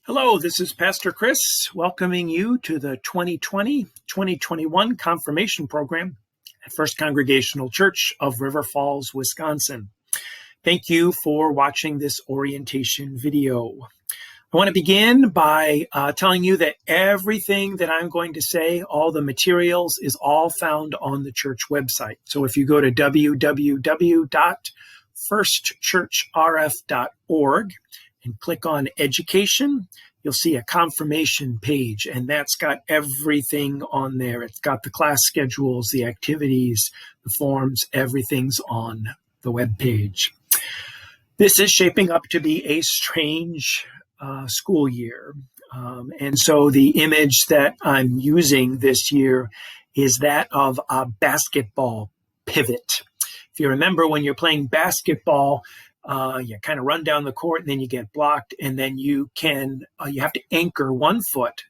Hello, this is Pastor Chris, welcoming you to the 2020-2021 Confirmation Program at First Congregational Church of River Falls, Wisconsin. Thank you for watching this orientation video. I want to begin by telling you that everything that I'm going to say, all the materials, is all found on the church website. So if you go to www.firstchurchrf.org and click on Education, you'll see a confirmation page, and that's got everything on there. It's got the class schedules, the activities, the forms, everything's on the web page. This is shaping up to be a strange school year. And so the image that I'm using this year is that of a basketball pivot. If you remember, when you're playing basketball, you kind of run down the court and then you get blocked, and then you have to anchor one foot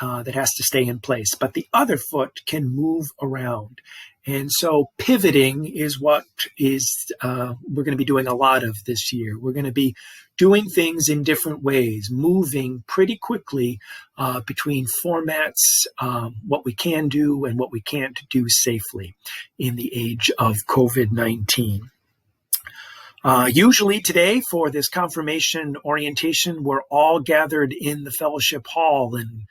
that has to stay in place, but the other foot can move around. And so pivoting is what we're going to be doing a lot of this year. We're going to be doing things in different ways, moving pretty quickly between formats, what we can do and what we can't do safely in the age of COVID-19. Usually today for this confirmation orientation, we're all gathered in the fellowship hall, and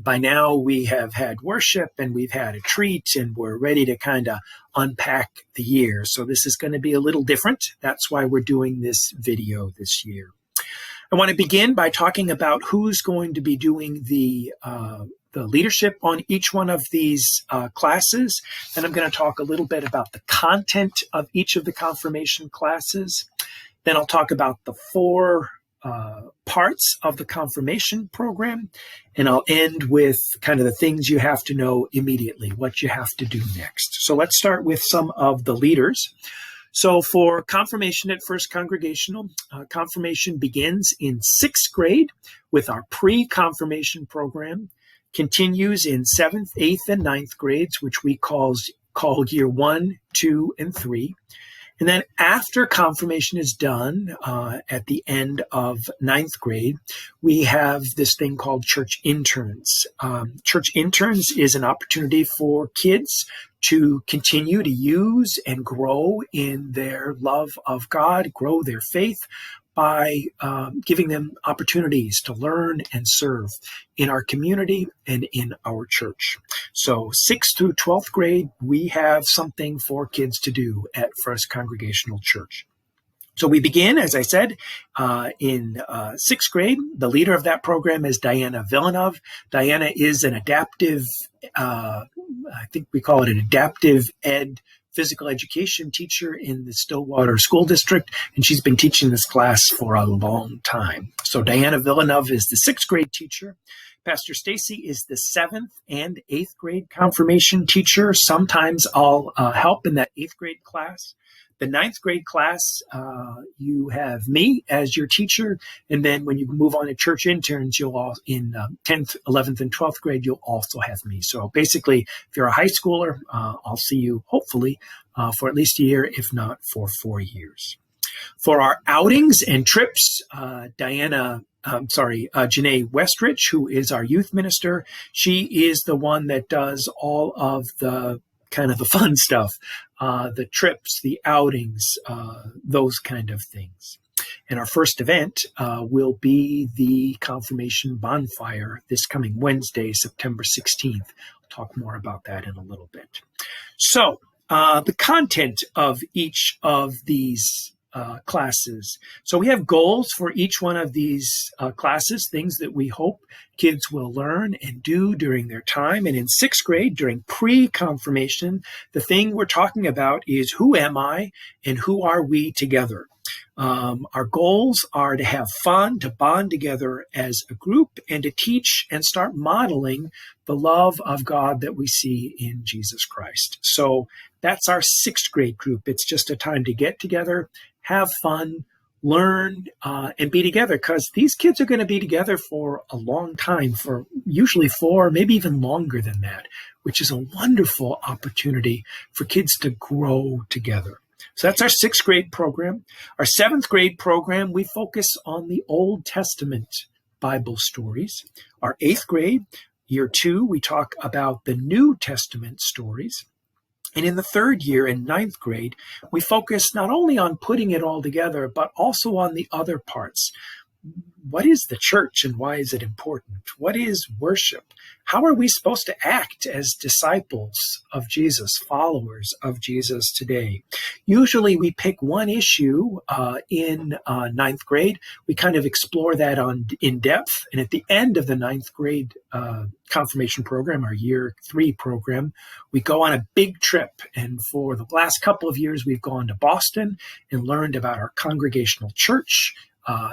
by now we have had worship and we've had a treat and we're ready to kind of unpack the year. So this is going to be a little different. That's why we're doing this video this year. I want to begin by talking about who's going to be doing the leadership on each one of these classes. Then I'm going to talk a little bit about the content of each of the confirmation classes. Then I'll talk about the four parts of the confirmation program. And I'll end with kind of the things you have to know immediately, what you have to do next. So let's start with some of the leaders. So for confirmation at First Congregational, confirmation begins in 6th grade with our pre-confirmation program, continues in 7th, 8th, and 9th grades, which we call year 1, 2, and 3. And then after confirmation is done at the end of 9th grade, we have this thing called church interns. Church interns is an opportunity for kids to continue to use and grow in their love of God, grow their faith by giving them opportunities to learn and serve in our community and in our church. So 6th through 12th grade, we have something for kids to do at First Congregational Church. So we begin, as I said, in 6th grade. The leader of that program is Diana Villeneuve. Diana is an adaptive, I think we call it an adaptive ed physical education teacher in the Stillwater School District, and she's been teaching this class for a long time. So Diana Villeneuve is the 6th grade teacher. Pastor Stacy is the 7th and 8th grade confirmation teacher. Sometimes I'll help in that 8th grade class. The 9th grade class, you have me as your teacher, and then when you move on to church interns, you'll all in 10th, 11th, and 12th grade, you'll also have me. So basically, if you're a high schooler, I'll see you hopefully for at least a year, if not for 4 years. For our outings and trips, Janae Westrich, who is our youth minister, she is the one that does all of the kind of the fun stuff, the trips, the outings, those kind of things. And our first event will be the confirmation bonfire this coming Wednesday, September 16th. I'll talk more about that in a little bit. So the content of each of these classes. So we have goals for each one of these classes, things that we hope kids will learn and do during their time. And in 6th grade, during pre-confirmation, the thing we're talking about is who am I and who are we together? Our goals are to have fun, to bond together as a group, and to teach and start modeling the love of God that we see in Jesus Christ. So that's our 6th grade group. It's just a time to get together, have fun, learn, and be together, because these kids are going to be together for a long time, for usually 4, maybe even longer than that, which is a wonderful opportunity for kids to grow together. So that's our 6th grade program. Our 7th grade program, we focus on the Old Testament Bible stories. Our 8th grade, year 2, we talk about the New Testament stories. And in the 3rd year, in 9th grade, we focus not only on putting it all together, but also on the other parts. What is the church and why is it important? What is worship? How are we supposed to act as disciples of Jesus, followers of Jesus today? Usually we pick one issue in 9th grade. We kind of explore that in depth. And at the end of the 9th grade confirmation program, our year 3 program, we go on a big trip. And for the last couple of years, we've gone to Boston and learned about our Congregational church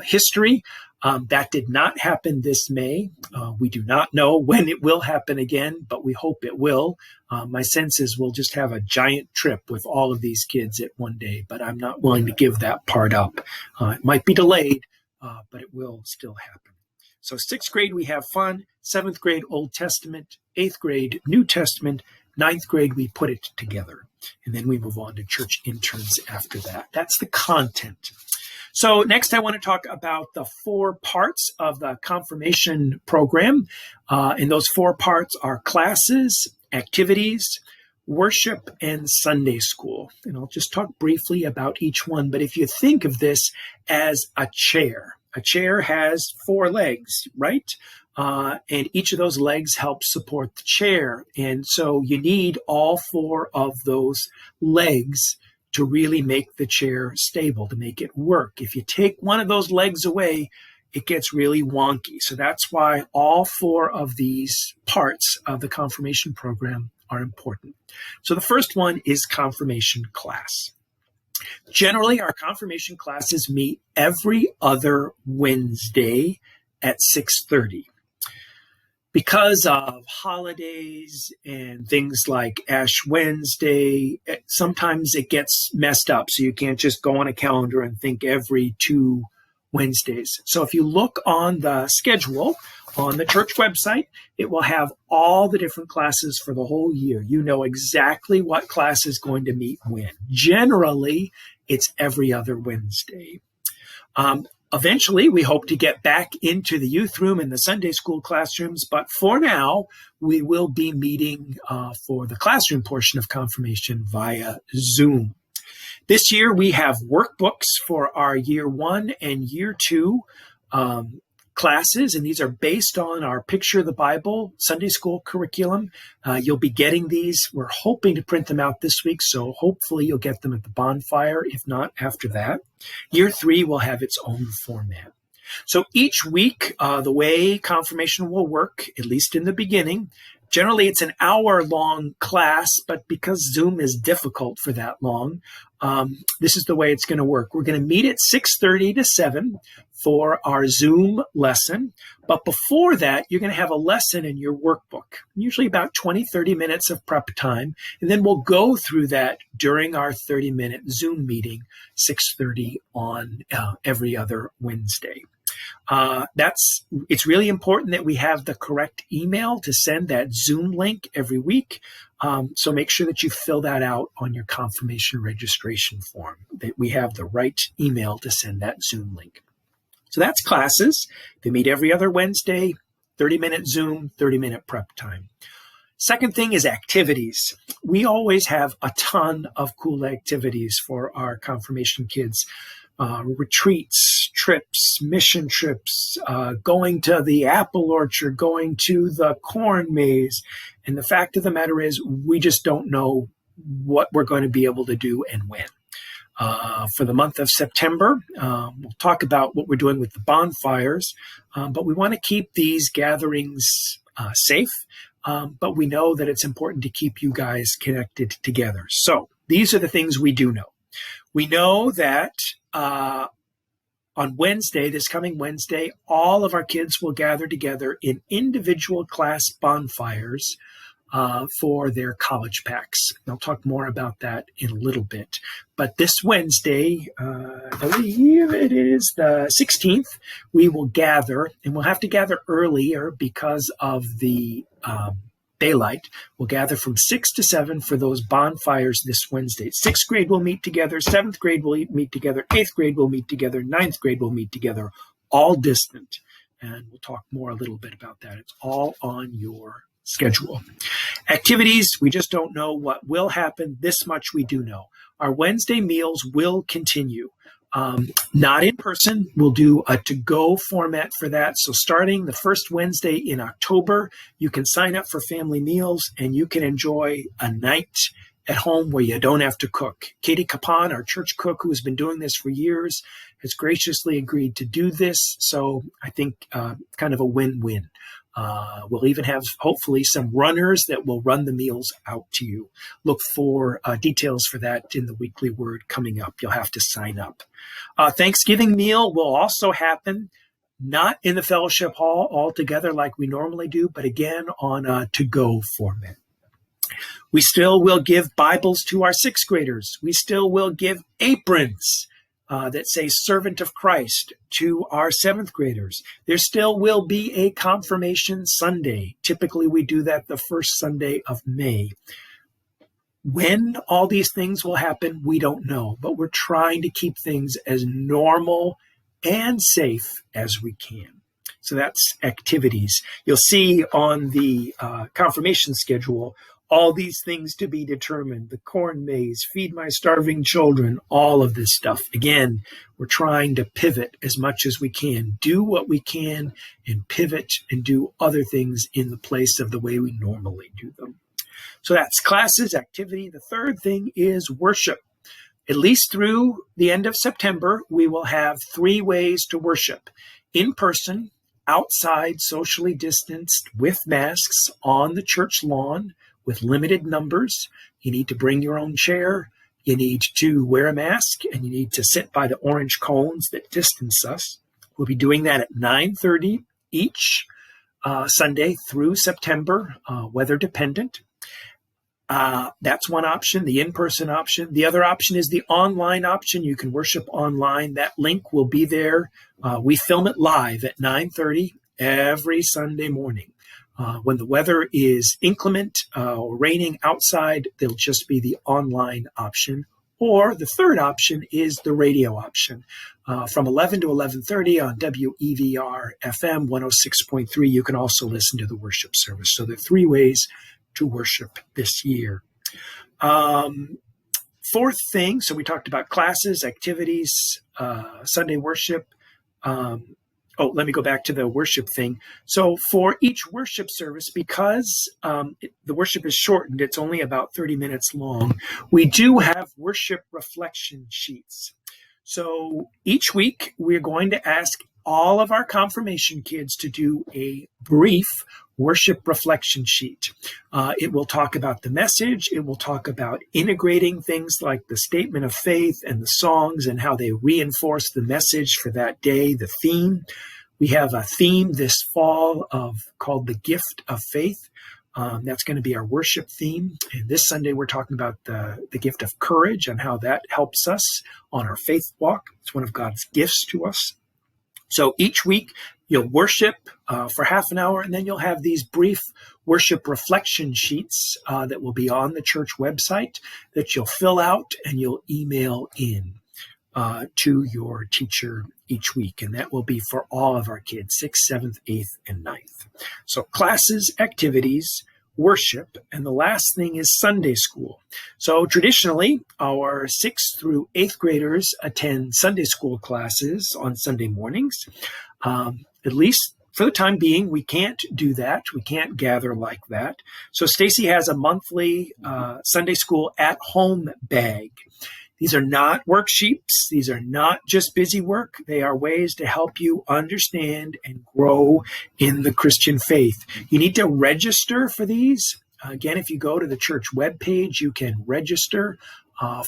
history. That did not happen this May. We do not know when it will happen again, but we hope it will. My sense is we'll just have a giant trip with all of these kids at one day, but I'm not willing to give that part up. It might be delayed, but it will still happen. So 6th grade, we have fun. 7th grade, Old Testament. 8th grade, New Testament. 9th grade, we put it together. And then we move on to church interns after that. That's the content. So next I want to talk about the 4 parts of the confirmation program. And those 4 parts are classes, activities, worship, and Sunday school. And I'll just talk briefly about each one. But if you think of this as a chair has 4 legs, right? And each of those legs helps support the chair. And so you need all 4 of those legs to really make the chair stable, to make it work. If you take one of those legs away, it gets really wonky. So that's why all 4 of these parts of the confirmation program are important. So the first one is confirmation class. Generally, our confirmation classes meet every other Wednesday at 6:30. Because of holidays and things like Ash Wednesday, sometimes it gets messed up. So you can't just go on a calendar and think every 2 Wednesdays. So if you look on the schedule on the church website, it will have all the different classes for the whole year. You know exactly what class is going to meet when. Generally, it's every other Wednesday. Eventually, we hope to get back into the youth room and the Sunday school classrooms, but for now, we will be meeting for the classroom portion of confirmation via Zoom. This year, we have workbooks for our year 1 and year 2 classes, and these are based on our Picture of the Bible Sunday school curriculum. You'll be getting these. We're hoping to print them out this week, so hopefully you'll get them at the bonfire, if not after that. Year 3 will have its own format. So each week, the way confirmation will work, at least in the beginning, generally it's an hour-long class, but because Zoom is difficult for that long, this is the way it's going to work. We're going to meet at 6:30 to 7 for our Zoom lesson. But before that, you're going to have a lesson in your workbook, usually about 20, 30 minutes of prep time. And then we'll go through that during our 30-minute Zoom meeting, 6:30 on every other Wednesday. It's really important that we have the correct email to send that Zoom link every week. So make sure that you fill that out on your confirmation registration form, that we have the right email to send that Zoom link. So that's classes. They meet every other Wednesday, 30-minute Zoom, 30-minute prep time. Second thing is activities. We always have a ton of cool activities for our confirmation kids. Retreats, trips, mission trips, going to the apple orchard, going to the corn maze. And the fact of the matter is, we just don't know what we're going to be able to do and when. For the month of September, we'll talk about what we're doing with the bonfires, but we want to keep these gatherings safe, but we know that it's important to keep you guys connected together. So these are the things we do know. We know that on Wednesday, this coming Wednesday, all of our kids will gather together in individual class bonfires for their college packs. I'll talk more about that in a little bit. But this Wednesday, I believe it is the 16th, we will gather, and we'll have to gather earlier because of the daylight. We'll gather from 6 to 7 for those bonfires this Wednesday. 6th grade will meet together, 7th grade will meet together, 8th grade will meet together, 9th grade will meet together, all distant. And we'll talk more a little bit about that. It's all on your schedule. Activities, we just don't know what will happen. This much we do know. Our Wednesday meals will continue. Not in person. We'll do a to-go format for that. So starting the first Wednesday in October, you can sign up for family meals and you can enjoy a night at home where you don't have to cook. Katie Capon, our church cook who has been doing this for years, has graciously agreed to do this. So I think kind of a win-win. We'll even have, hopefully, some runners that will run the meals out to you. Look for details for that in the Weekly Word coming up. You'll have to sign up. Thanksgiving meal will also happen, not in the fellowship hall altogether like we normally do, but again on a to-go format. We still will give Bibles to our sixth graders. We still will give aprons that say Servant of Christ to our seventh graders. There still will be a Confirmation Sunday. Typically, we do that the first Sunday of May. When all these things will happen, we don't know, but we're trying to keep things as normal and safe as we can. So that's activities. You'll see on the confirmation schedule all these things to be determined, the corn maze, feed my starving children, all of this stuff. Again, we're trying to pivot as much as we can, do what we can and pivot and do other things in the place of the way we normally do them. So that's classes, activity. The third thing is worship. At least through the end of September, we will have 3 ways to worship: in person, outside, socially distanced, with masks, on the church lawn, with limited numbers. You need to bring your own chair. You need to wear a mask, and you need to sit by the orange cones that distance us. We'll be doing that at 9:30 each Sunday through September, weather dependent. That's one option, the in-person option. The other option is the online option. You can worship online. That link will be there. We film it live at 9:30 every Sunday morning. When the weather is inclement or raining outside, there'll just be the online option. Or the third option is the radio option. From 11 to 11:30 on WEVR FM 106.3, you can also listen to the worship service. So there are 3 ways to worship this year. Fourth thing, so we talked about classes, activities, Sunday worship. Let me go back to the worship thing. So for each worship service, because the worship is shortened, it's only about 30 minutes long, we do have worship reflection sheets. So each week, we're going to ask all of our confirmation kids to do a brief worship reflection sheet. It will talk about the message. It will talk about integrating things like the statement of faith and the songs and how they reinforce the message for that day, the theme. We have a theme this fall called the gift of faith. That's going to be our worship theme. And this Sunday, we're talking about the gift of courage and how that helps us on our faith walk. It's one of God's gifts to us. So each week, you'll worship for half an hour, and then you'll have these brief worship reflection sheets that will be on the church website that you'll fill out and you'll email in to your teacher each week. And that will be for all of our kids, 6th, 7th, 8th, and 9th. So classes, activities, worship, and the last thing is Sunday school. So traditionally, our 6th through 8th graders attend Sunday school classes on Sunday mornings. At least for the time being, we can't do that. We can't gather like that. So Stacy has a monthly Sunday school at-home bag. These are not worksheets. These are not just busy work. They are ways to help you understand and grow in the Christian faith. You need to register for these. Again, if you go to the church webpage, you can register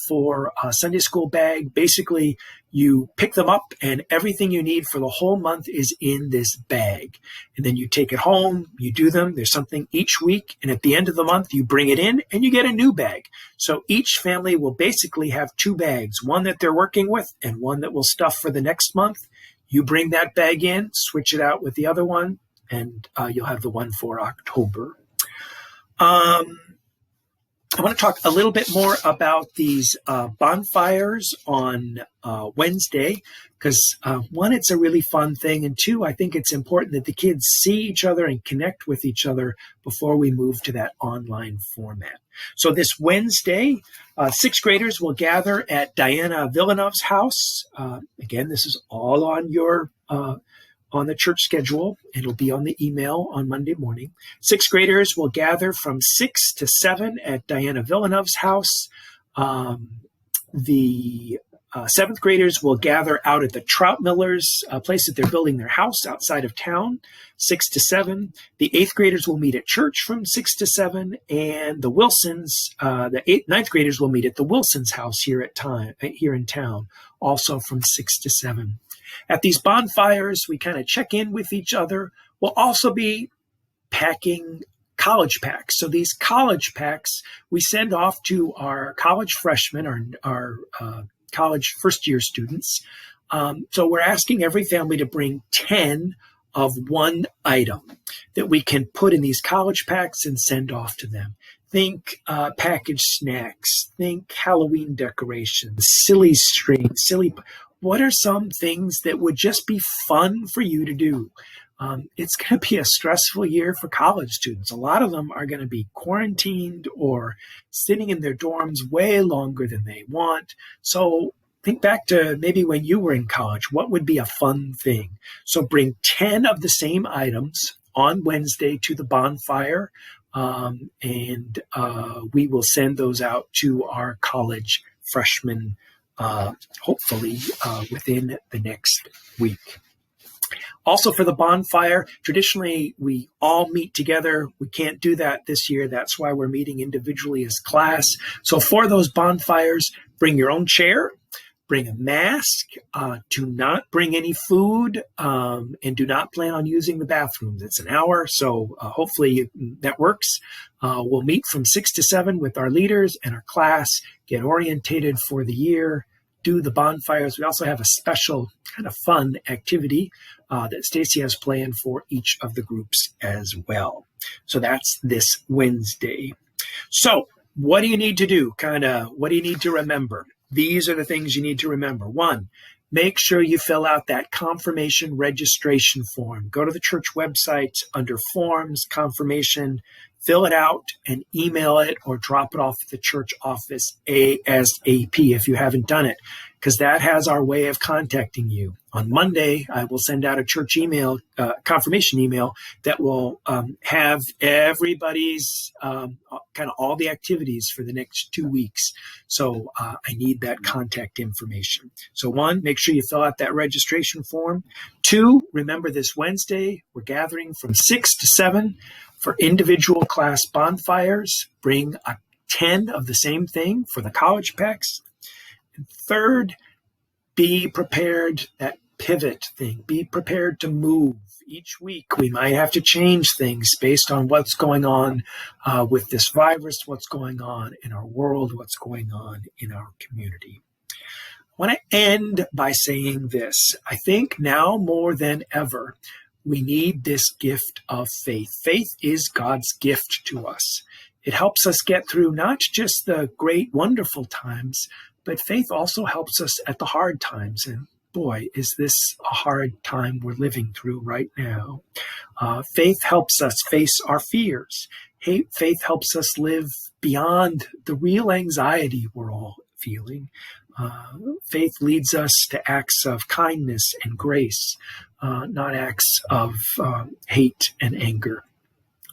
for a Sunday school bag. Basically, you pick them up and everything you need for the whole month is in this bag. And then you take it home, you do them. There's something each week. And at the end of the month, you bring it in and you get a new bag. So each family will basically have 2 bags, one that they're working with and one that will stuff for the next month. You bring that bag in, switch it out with the other one, and you'll have the one for October. I want to talk a little bit more about these bonfires on Wednesday, because one, it's a really fun thing, and two, I think it's important that the kids see each other and connect with each other before we move to that online format. So this Wednesday, sixth graders will gather at Diana Villanove's house. Again, this is all on your on the church schedule. It'll be on the email on Monday morning. Sixth graders will gather from 6 to 7 at Diana Villanove's house. The seventh graders will gather out at the Trout Millers, a place that they're building their house outside of town, 6 to 7. The eighth graders will meet at church from 6 to 7. And the Wilsons, ninth graders will meet at the Wilsons' house here in town, also from 6 to 7. At these bonfires, we kind of check in with each other. We'll also be packing college packs. So these college packs we send off to our college freshmen, our college first-year students. So we're asking every family to bring 10 of one item that we can put in these college packs and send off to them. Think packaged snacks. Think Halloween decorations, silly strings, what are some things that would just be fun for you to do? It's going to be a stressful year for college students. A lot of them are going to be quarantined or sitting in their dorms way longer than they want. So think back to maybe when you were in college. What would be a fun thing? So bring 10 of the same items on Wednesday to the bonfire, and we will send those out to our college freshmen hopefully within the next week. Also for the bonfire, traditionally we all meet together. We can't do that this year. That's why we're meeting individually as class. So for those bonfires, bring your own chair, bring a mask, do not bring any food, and do not plan on using the bathrooms. It's an hour, so hopefully that works. We'll meet from 6 to 7 with our leaders and our class, get orientated for the year, do the bonfires. We also have a special kind of fun activity that Stacy has planned for each of the groups as well. So that's this Wednesday. So what do you need to do? What do you need to remember? These are the things you need to remember. 1, make sure you fill out that confirmation registration form. Go to the church website under forms, confirmation, fill it out and email it or drop it off at the church office ASAP if you haven't done it, because that has our way of contacting you. On Monday, I will send out a church email, confirmation email that will have everybody's kind of all the activities for the next 2 weeks. So I need that contact information. So 1, make sure you fill out that registration form. 2, remember this Wednesday, we're gathering from 6 to 7 for individual class bonfires. Bring 10 of the same thing for the college packs. And 3rd, be prepared, that pivot thing. Be prepared to move. Each week we might have to change things based on what's going on with this virus, what's going on in our world, what's going on in our community. I want to end by saying this. I think now more than ever, we need this gift of faith. Faith is God's gift to us. It helps us get through not just the great, wonderful times, but faith also helps us at the hard times. And boy, is this a hard time we're living through right now. Faith helps us face our fears. Faith helps us live beyond the real anxiety we're all feeling. Faith leads us to acts of kindness and grace, not acts of hate and anger.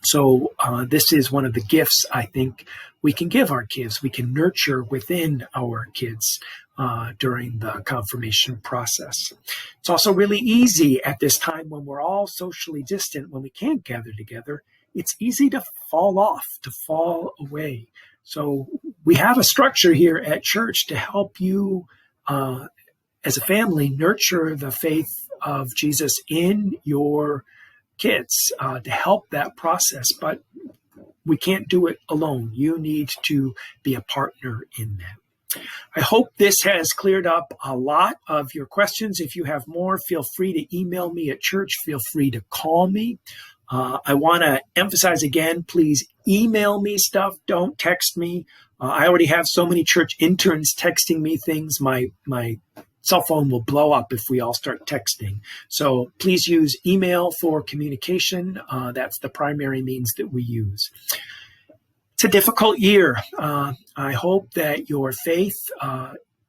So this is one of the gifts I think we can give our kids. We can nurture within our kids during the confirmation process. It's also really easy at this time when we're all socially distant, when we can't gather together. It's easy to fall off, to fall away. So we have a structure here at church to help you as a family nurture the faith of Jesus in your kids, to help that process. But we can't do it alone. You need to be a partner in that. I hope this has cleared up a lot of your questions. If you have more, feel free to email me at church. Feel free to call me. I want to emphasize again, please email me stuff. Don't text me. I already have so many church interns texting me things. My cell phone will blow up if we all start texting. So please use email for communication. That's the primary means that we use. It's a difficult year. I hope that your faith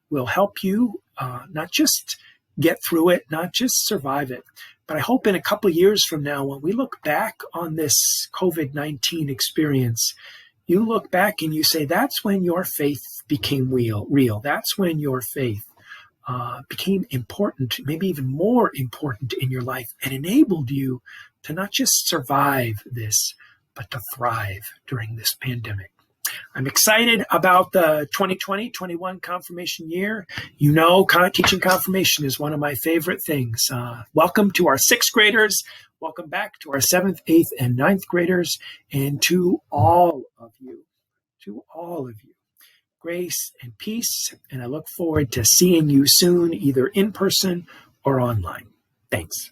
will help you not just get through it, not just survive it, but I hope in a couple of years from now, when we look back on this COVID-19 experience, you look back and you say, that's when your faith became real. That's when your faith became important, maybe even more important in your life, and enabled you to not just survive this, but to thrive during this pandemic. I'm excited about the 2020-21 confirmation year. You know, teaching confirmation is one of my favorite things. Welcome to our 6th graders. Welcome back to our 7th, 8th, and 9th graders, and to all of you, grace and peace. And I look forward to seeing you soon, either in person or online. Thanks.